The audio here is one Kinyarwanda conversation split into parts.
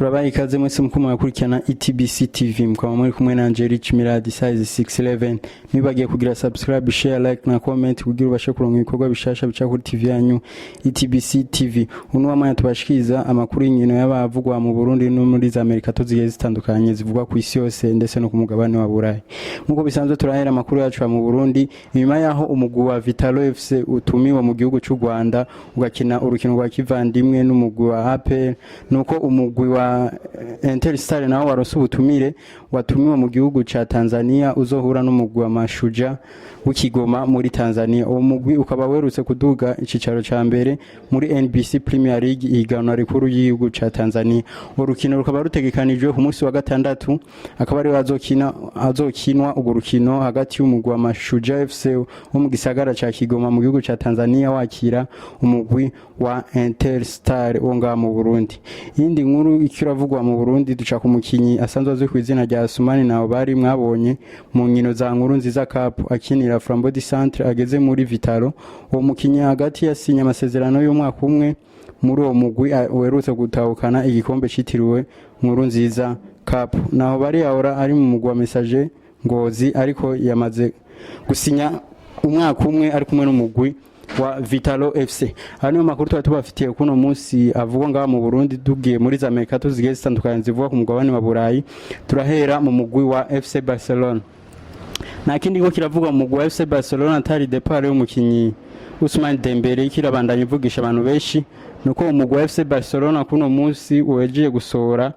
Turabaye ikaze mwese mukoma gukurikirana ETBC TV mukaba muri kumwe na Angelique Miradi size 611 nibagiye kugira subscribe share like na comment kugira ubashe kuronka ibikorwa bishasha bica kuri TV yanyu ETBC TV uno wamanya tubashikiza amakuru y'inkino y'abavugwa mu Burundi no muri za Amerika tuzigiye zitandukanye zivugwa ku isi yose ndetse no ku mugabane wa Burayi nkuko bisanzwe turahera amakuru yacu mu Burundi inyuma yaho umugwi wa Vitalo FC utumiwe mu gihugu cy'u Rwanda ugakina urukino rwa kivandimwe n'umugwi wa APR nuko umugwi wa Interstar nawo warose ubutumire watumiwe mu gihugu ca Tanzania uzohura n'umugwi wa Mashuja w'Ikigoma muri Tanzania uwo mugwi ukaba werutse kuduga icicaro ca mbere muri NBC Premier League ihiganwa rikuru y'igihugu ca Tanzania urukino rukaba rutegekanijwe ku munsi wa gatandatu akaba ari azokinwa urwo rukino hagati y'umugwi wa Mashuja FC wo mu gisagara ca Kigoma mu gihugu ca Tanzania wakira umugwi wa Interstar wo nga mu Burundi yindi nkuru ikiravugwa mu Burundi duca ku mukinyi asanzwe azwi ku izina rya Sumani nawo bari mwabonye mu nkino za nkuru nziza cup akinira Flambeau du Centre ageze muri Vitalo uwo mukinyi hagati yasinye amasezerano y'umwaka umwe muri uwo mugwi werutse gutahukana igikombe citiriwe nkuru nziza cup naho bari ahora ari mu mugwi wa Messager Ngozi ariko yamaze gusinya umwaka umwe ari kumwe n'umugwi wa Vitalo FC hano makuru tubafitiye kuno munsi avugwa ngaha mu Burundi dugiye muri za Amerika tuzigiye zitandukanye zivuga ku mugabane wa Burayi turahera mu mugwi wa FC Barcelona na kindi ngo kiravugwa mu mugwi wa FC Barcelona atari depart y'umukinyi Ousmane Dembele kirabandanya ivugisha abantu benshi nuko umugwi wa FC Barcelona kuno munsi wejeje gusohora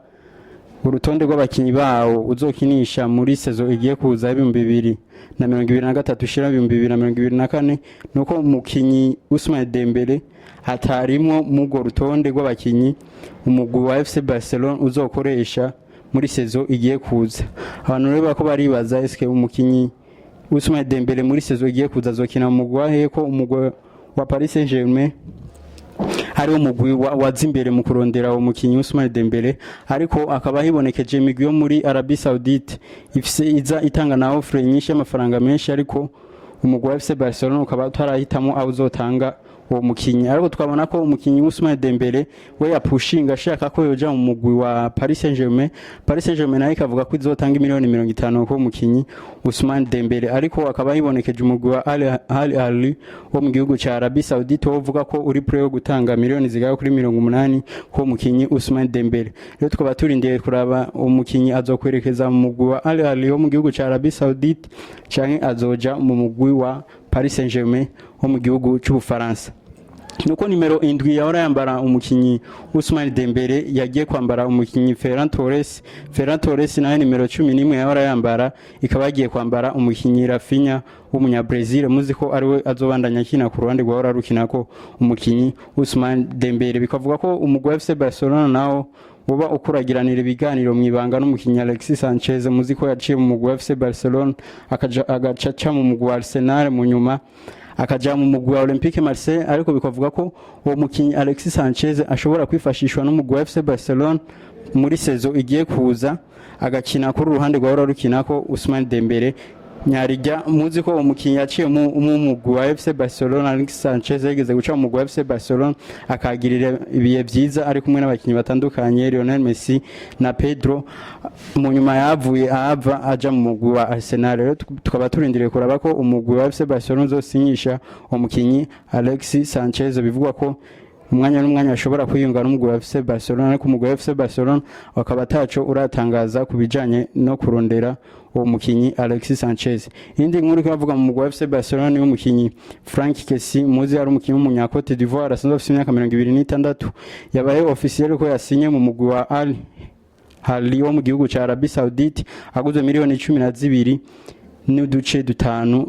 urutonde rw'abakinyi bawo uzokinisha muri saison igiye kuza 2023 shira 2024 nuko umukinyi Ousmane Dembele atarimwo mu go rutonde rw'abakinyi umugwi wa FC Barcelona uzokoresha muri saison igiye kuza abantu rero bako baribaza eske umukinyi Ousmane Dembele muri saison igiye kuza azokina mu mugwi wa ko umugwi wa Paris Saint-Germain hari umugwi wazimbere mu kurondera umukinyi Ousmane Dembele ariko akaba hibonekeje imigwi yo muri Arabie Saoudite ifise iza itanga na offre nyinshi y'amafaranga menshi ariko umugwi wa FC Barcelona ukaba utarahitamo awuzotanga uwo mukinyi ariko twabona ko umukinyi Ousmane Dembele we yapushinga ashaka ko yoja mu mugwi wa Paris Saint-Germain nayo ikavuga ko izotanga miliyoni 50 ko umukinyi Ousmane Dembele ariko akaba hibonekeje umugwi wa Al Ahly wo mu gihugu ca Arabie Saoudite uvuga ko uri pre yo gutanga miliyoni zigaye kuri 80 ko umukinyi Ousmane Dembele rero tukaba turindiye kuraba umukinyi azokwerekeza mu mugwi wa Al Ahly wo mu gihugu ca Arabie Saoudite canke azoja mu mugwi wa Paris Saint-Germain wo mu gihugu cy'Ubufaransa nuko nimero 7 yahora yambara umukinyi Ousmane Dembele yagiye kwambara umukinyi Ferran Torres nayo nimero 11 yahora yambara ikaba yagiye kwambara umukinyi Rafinha w'umunya Brazil muziko ariwe azobandanya kina ku ruhande rwa rukinako umukinyi Ousmane Dembele bikavuga ko umugwi FC Barcelona nawo uba ukuragiranira ibiganiro mwibanga n'umukinyi Alexis Sanchez muziko yaciye mu mugwi wa FC Barcelona agacaca mu mugwi wa Arsenal mu nyuma akaja mu mugwi wa Olympique Marseille ariko bikavuga ko uwo mukinyi Alexis Sanchez ashobora kwifashishwa n'umugwi wa FC Barcelona muri saison igiye kuza agakina kuri ruhande rwa rukinako Ousmane Dembele nyarijya muziko umukinyi yaciye mu mugwi wa FC Barcelona Alexis Sanchez yageze guca mu mugwi wa FC Barcelona akagirira ibiye byiza ari kumwe n'abakinyi batandukanye Lionel Messi na Pedro mu nyuma yavuye ava aja mu mugwi wa Arsenal rero tukaba turindiriye kuraba ko umugwi wa FC Barcelona uzosinyisha umukinyi Alexis Sanchez bivugwa ko umwanya n'umwanya ashobora kwiyunga n'umugwi wa FC Barcelona ariko umugwi wa FC Barcelona wakaba ataco uratangaza kubijanye no kurondera uwo mukinyi Alexis Sanchez indi nkuru kavuga mu mugwi wa FC Barcelona ni umukinyi Franck Kessie muzi ari umukinyi w'umunya Cote d'Ivoire asanzwe afite imyaka 26 yabaye officiel ko yasinye mu mugwi wa Al Ahly wo mu gihugu ca Arabie Saoudite aguze miliyoni 12 n'uduce dutanu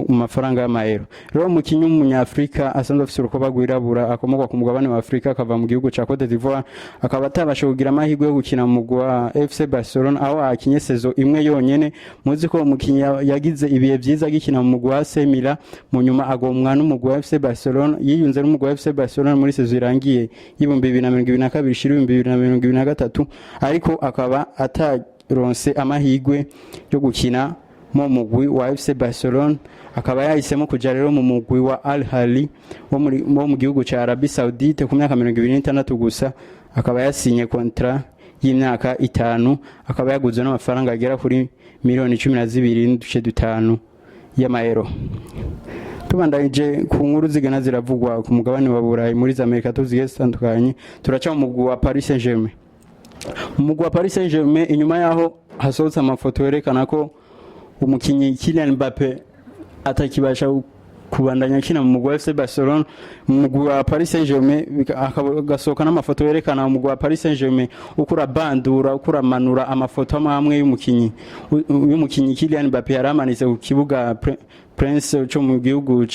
mu mafaranga y'amayero rero umukinyi w'umunyafrika asanzwe afite urukoba rwirabura akomoka ku mugabane wa Afrika akava mu gihugu ca Cote d'Ivoire akaba atabasha kugira amahirwe yo gukina mu mugwi wa FC Barcelona aho akinye saison imwe yonyene muzi ko umukinyi yagize ibiye byiza gikina mu mugwi wa AC Milan mu nyuma agomwa n'umugwi wa FC Barcelona yiyunze n'umugwi wa FC Barcelona muri saison irangiye y'ibumbi 2022 shiri 2023 ariko akaba ataronse amahirwe yo gukina mu mugwi wa FC Barcelona akaba yahisemo kuja rero mu mugwi wa Al Ahly wo mu gihugu ca Arabie Saoudite ku myaka 26 gusa akaba yasinye contrat y'imyaka 5 akaba yaguze n'amafaranga agera kuri miliyoni 12.5 y'amayero. Tubandanyije ku nkuru zigana ziravugwa ku mugabane wa Burayi muri Amerika tuziye zitandukanye, turaca mu mugwi wa Paris Saint-Germain. Umugwi wa Paris Saint-Germain inyuma yaho hasohotse amafoto yerekana ko umukinyi Kylian Mbappé atakibasha kubandanya kina mu mugwi wa FC Barcelona, mu mugwi wa Paris Saint-Germain akasohoka n'amafoto yerekana umugwi wa Paris Saint-Germain ukura bandura ukura manura amafoto amwe y'umukinyi Kylian Mbappé yaramanitse ku kibuga Prince cyo mu gihugu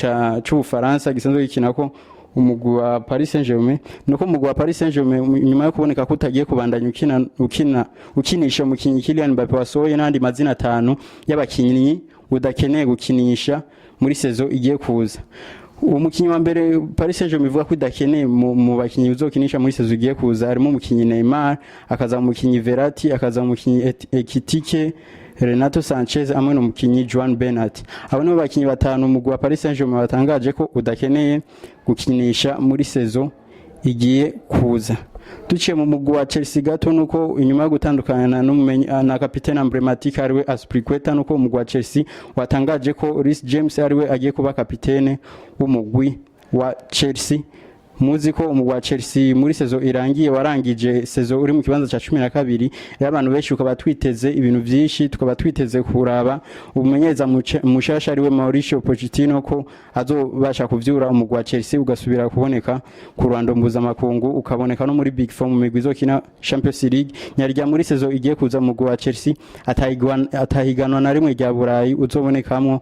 c'Ubufaransa gisanzwe gikina ko umugwi wa Paris Saint-Germain. Nuko umugwi wa Paris Saint-Germain nyuma yo kuboneka ko utagiye kubandanya ukinisha umukinyi Kylian Mbappé wasohoye n'andi mazina 5 y'abakinyi udakeneye gukinisha muri saison igiye kuza. Umukinyi wa mbere Paris Saint-Germain ivuga ko idakeneye mu bakinyi uzokinisha muri saison igiye kuza harimo umukinyi Neymar, akaza umukinyi Verratti, akaza umukinyi Ekitike, Renato Sanchez amwe n'umukinyi Juan Bernat. Abo nibo bakinyi 5 umugwi wa Paris Saint-Germain batangaje ko udakeneye gukinisha muri saison igiye kuza. Duciye mu mugwi wa Chelsea gato nuko inyuma yo gutandukana na kapiteni emblematique ariwe Aspilicueta, nuko umugwi wa Chelsea watangaje ko Reece James ariwe agiye kuba kapiteni w'umugwi wa Chelsea. Muzi ko umugwi wa Chelsea muri saison irangiye warangije saison uri mu kibanza ca 12, y'abantu benshi ukaba twiteze ibintu byinshi, tukaba twiteze kuraba umenyeza mushasha ariwe Mauricio Pochettino ko azobasha kuvyura umugwi wa Chelsea ugasubira kuboneka ku Rwanda mpuzamakungu, ukaboneka no muri Big Four mu migwi izokina Champions League. Nyarya muri saison igiye kuza umugwi wa Chelsea atahiganwa na rimwe rya Burayi uzobonekamo,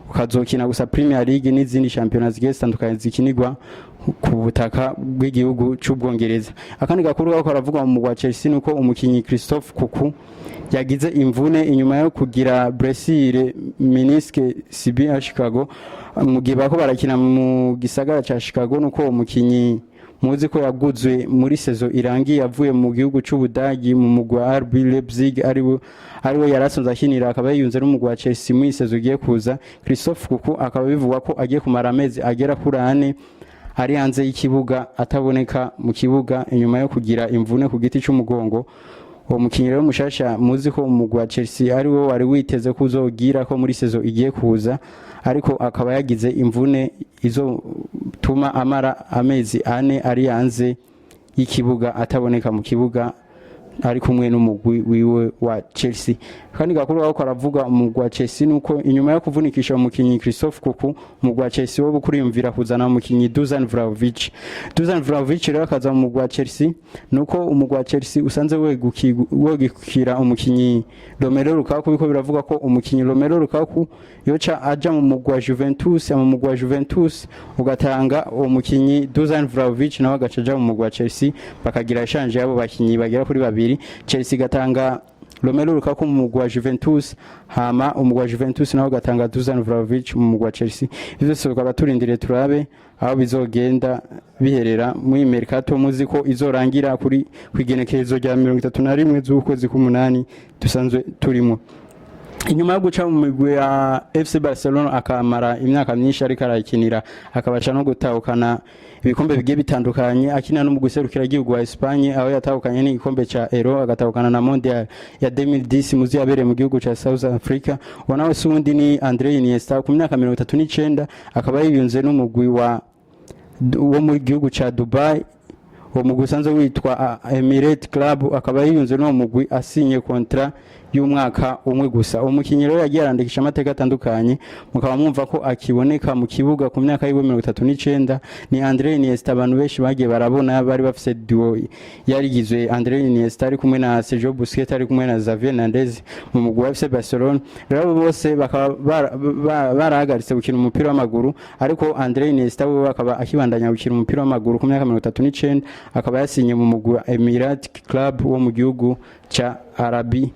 ukazokina gusa Premier League n'izindi championnat zigiye zitandukanye zikinirwa ku butaka bw'igihugu cy'Ubwongereza. Akandi gakuru ko aravuga mu mugwi wa Chelsea nuko umukinyi Christophe Kuku yagize imvune inyuma yo kugira blessure menisque CB ya Chicago, mu gihe bako barakina mu gisagara ca Chicago. Nuko umukinyi muzi ko yaguzwe muri saison irangiye yavuye mu gihugu cy'Ubudagi mu mugwi wa RB Leipzig ariwe yarasonza akinira, akaba yiyunze n'umugwi wa Chelsea mu saison igiye kuza. Christophe Kuku akaba bivugwa ko agiye kumara amezi agera kuri 4 ari hanze y'ikibuga ataboneka mu kibuga inyuma yo kugira imvune ku giti cy'umugongo. Uwo mukinyi rero mushasha muzi ko umugwi wa Chelsea ari wo wari witeze ko uzogira ko muri saison igiye kuza, ariko akaba yagize imvune izo tuma amara amezi 4 ari hanze y'ikibuga ataboneka mu kibuga ari kumwe n'umugwi wiwe wa Chelsea. Kandi gakuru aho karavuga umugwi wa Chelsea nuko inyuma yo kuvunikisha umukinyi Christophe Kuku, umugwi wa Chelsea wo bukuriyumvira kuzana umukinyi Dusan Vlahovic. Dusan Vlahovic rero akaza mu mugwi wa Chelsea nuko umugwi wa Chelsea usanze wegukira umukinyi Romelu Lukaku, biko biravuga ko umukinyi Romelu Lukaku yoca aja mu mugwi wa Juventus, mu mugwi wa Juventus ugatanga umukinyi Dusan Vlahovic nawe agacaja mu mugwi wa Chelsea, bakagira exchange yabo bakinyi bagera kuri 2. Chelsea gatanga Romelu Lukaku mu mugwi wa Juventus, hama umugwi wa Juventus nawe gatanga Dusan Vlahovic mu mugwi wa Chelsea. Ivyo tukaba turindire turabe aho bizogenda biherera mu mercato. Muzi ko izorangira kuri kwigenekerezo rya 31 z'ukwezi k'umunani dusanzwe turimo. Inyuma yo guca mu migwi ya FC Barcelona akamara imyaka myinshi ariko arakinira, akabaca no gutahukana ibikombe bigiye bitandukanye, akina no mu guserukira igihugu wa Espagne aho yatahukanye n'igikombe ca Euro, agatahukana na Mondial ya 2010 muzi yabereye mu gihugu ca South Africa. Wanawe sundi ni André Iniesta ku myaka 39, akaba yiyunze n'umugwi wo mu gihugu ca Dubai, uwo mugwi usanzwe witwa Emirates Club, akaba yiyunze no mugwi asinye contrat y'umwaka umwe gusa. Umukinyi rero yagiye arandikisha amateka atandukanye, mukaba mwumva ko akiboneka mu kibuga ku myaka yiwe 39 ni André Iniesta. Abantu benshi bagiye barabona bari bafise duo yarigizwe André Iniesta ari kumwe na Sergio Busquets ari kumwe na Xavi Hernandez mu mugwi wa FC Barcelona. Rero bose bakaba barahagaritse gukina umupira w'amaguru, ariko André Iniesta we akaba akibandanya gukina umupira w'amaguru ku myaka 39, akaba yasinye mu mugwi wa Emirates Club wo mu gihugu ca Arabi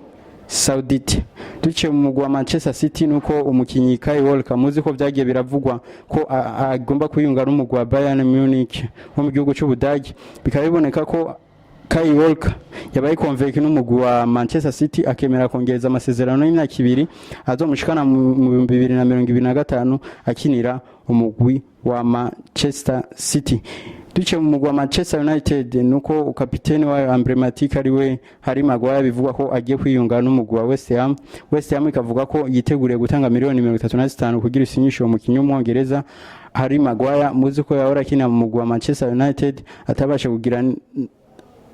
Saudite. Duce mu mugwi wa Manchester City nuko umukinyi Kyle Walker muzi ko byagiye biravugwa ko agomba kuyunga n'umugwi wa Bayern Munich wo mu gihugu cy'Ubudagi, bikaba biboneka ko Kyle Walker yabaye convainced n'umugwi wa Manchester City akemera kongereza amasezerano y'imyaka 2 azomushikana mu 2025 akinira umugwi wa Manchester City. duce mu mugwa Manchester United nuko kapiteni wa emblematique ari we Harry Maguire bivugwa ko agiye kwiyunga n'umugwa West Ham ikavuga ko yiteguriye gutanga miliyoni 35 kugira isinyisho mu kinyo mwongereza. Harry Maguire muzi ko yahora kina mu mugwa Manchester United atabasha kugira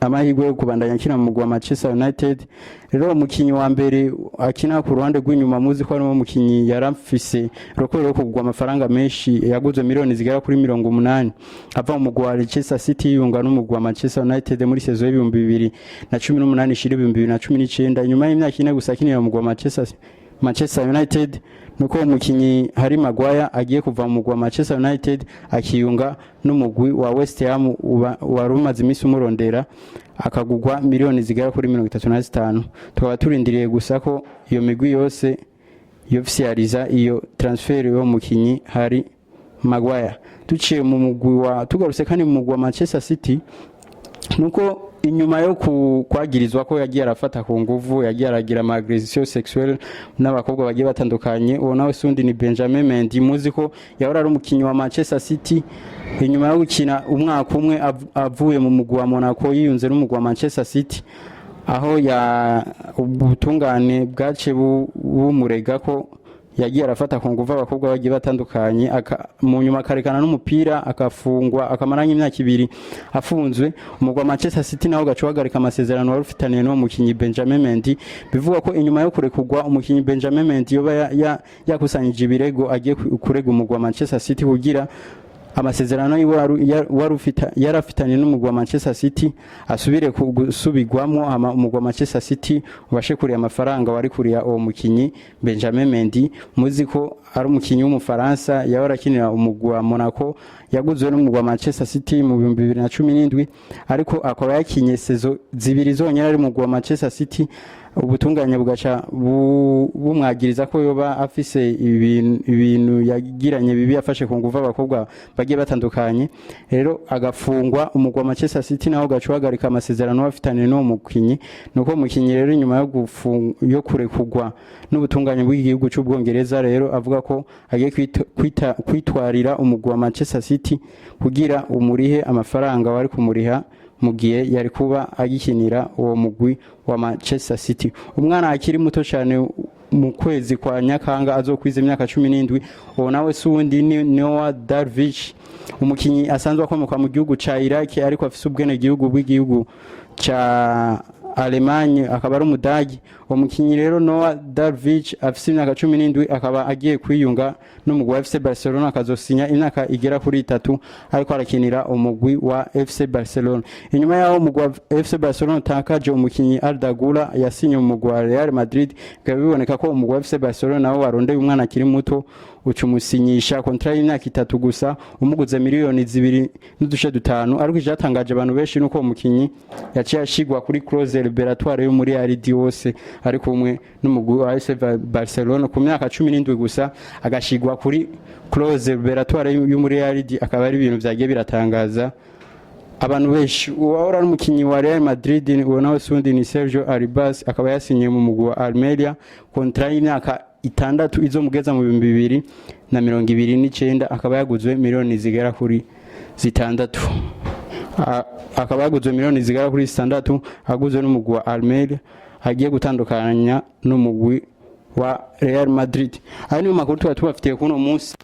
amahirwe yo kubandanya akina mu mugwa Manchester United. Rero umukinyi wa mbere akina ku ruhande rw'inyuma muzi ko ari umukinyi yaramfise rokoro kugwa amafaranga menshi yaguzwe miliyoni zigera kuri 80 ava mu mugwa Leicester City yunga n'umugwa Manchester United muri saison ya 2018 ishiri 2019 nyuma y'imyaka ine gusa akinira mu mugwa Manchester United. Nuko umukinyi Harry Maguire agiye kuva mu mugwa Manchester United akiyunga n'umugwi wa West Ham warumaze imisi umurondera akagugwa miliyoni zigera kuri 35. Tukaba turindiriye gusa ko iyo migwi yose yofficializa iyo transfer yo mukinyi Harry Maguire. Tuciye mu mugwi wa tugarutse kandi mu mugwi wa Manchester City nuko inyuma yo kwagirizwa ko yagiye arafata ku nguvu yagiye aragira agression sexuelle n'abakobwa bagiye batandukanye uwo nawe sundi ni Benjamin Mendy muzi ko yahora ari umukinyi wa Manchester City inyuma yo gukina umwaka umwe avuye mu mugwa wa Monaco yiyunze n'umugwa wa Manchester City aho ya ubutungane bwace bumurega ko yagiye arafata ku nguvu abakobwa bagiye batandukanye mu nyuma karekana n'umupira akafungwa akamaranya imyaka 2 afunzwe. Umugwa Manchester City naho gacuhagarika amasezerano warufitaniye no mukinyi Benjamin Mendy bivuga ko inyuma yo kurekugwa umukinyi Benjamin Mendy yoba yakusanyije ibirego agiye kurega umugwa Manchester City kugira amasezerano yarafitanye n'umugwa Manchester City asubire gusubigwamo umugwa Manchester City ubashe kuriya amafaranga wari kuriya uwo mukinyi Benjamin Mendy muzi ko ari umukinyi w'umufaransa yahora kinira umugwa Monaco yaguzwe n'umugwa Manchester City mu 2017 ariko akaba yakinye saison zibiri zonyine ari umugwa Manchester City. Ubutunganya bugaca bumwagiriza ko yoba afise ibintu yagiranye bibi yafashe ku nguvu abakobwa bagiye batandukanye. Rero agafungwa umugwa Manchester City naho gacuhagarika amasezerano bafitanye no mukinyi nuko mukinyi rero inyuma yo kurekugwa n'ubutunganya bw'igihugu cy'Ubwongereza rero avuga ko agiye kwitwarira umugwa Manchester City kugira umurihe amafaranga wari kumuriha mugiye yari kuba agikinira uwo mugwi wa Manchester City. Umwana akiri muto cyane mu kwezi kwa Nyakanga azokwiza imyaka 17 uwo nawe sundi ni Noah Darvish umukinyi asanzwe akomoka mu gihugu ca Iraq ariko afise ubwene bw'igihugu ca Alemanye akaba ari umudagi. Uwo mukinyi rero Noah Darvish afise imyaka 17 akaba agiye kwiyunga n'umugwi wa FC Barcelona akazosinya imyaka igera kuri 3 ariko arakinira umugwi wa FC Barcelona. Inyuma yaho umugwi wa FC Barcelona takaje umukinyi Arda Güler yasinye umugwi wa Real Madrid bikabiboneka ko umugwi wa FC Barcelona nawo warondeye umwana akiri muto ucumusinyisha contrat y'imyaka 3 gusa umuguze miliyoni 2.5 ariko ijatangaje abantu benshi nuko umukinyi yaciye ashigwa kuri clause liberatoire yo muri Aridi wose ariko umwe n'umugwi wa FC Barcelona ku myaka 17 gusa agashigwa kuri clause liberatoire yo muri Aridi akaba ari ibintu byagiye biratangaza abantu benshi. Uwahora ari umukinyi wa Real Madrid uwo nawe sundi ni Sergio Arribas akaba yasinye mu mugwi wa Almeria contrat y'imyaka 6 izomugeza mu 2029 akaba yaguzwe miliyoni zigera kuri 6 akaba yaguzwe miliyoni zigera kuri 6 aguzwe n'umugwi wa Almeria agiye gutandukanya n'umugwi wa Real Madrid. Ari mu makuru tubafitiye kuno munsi.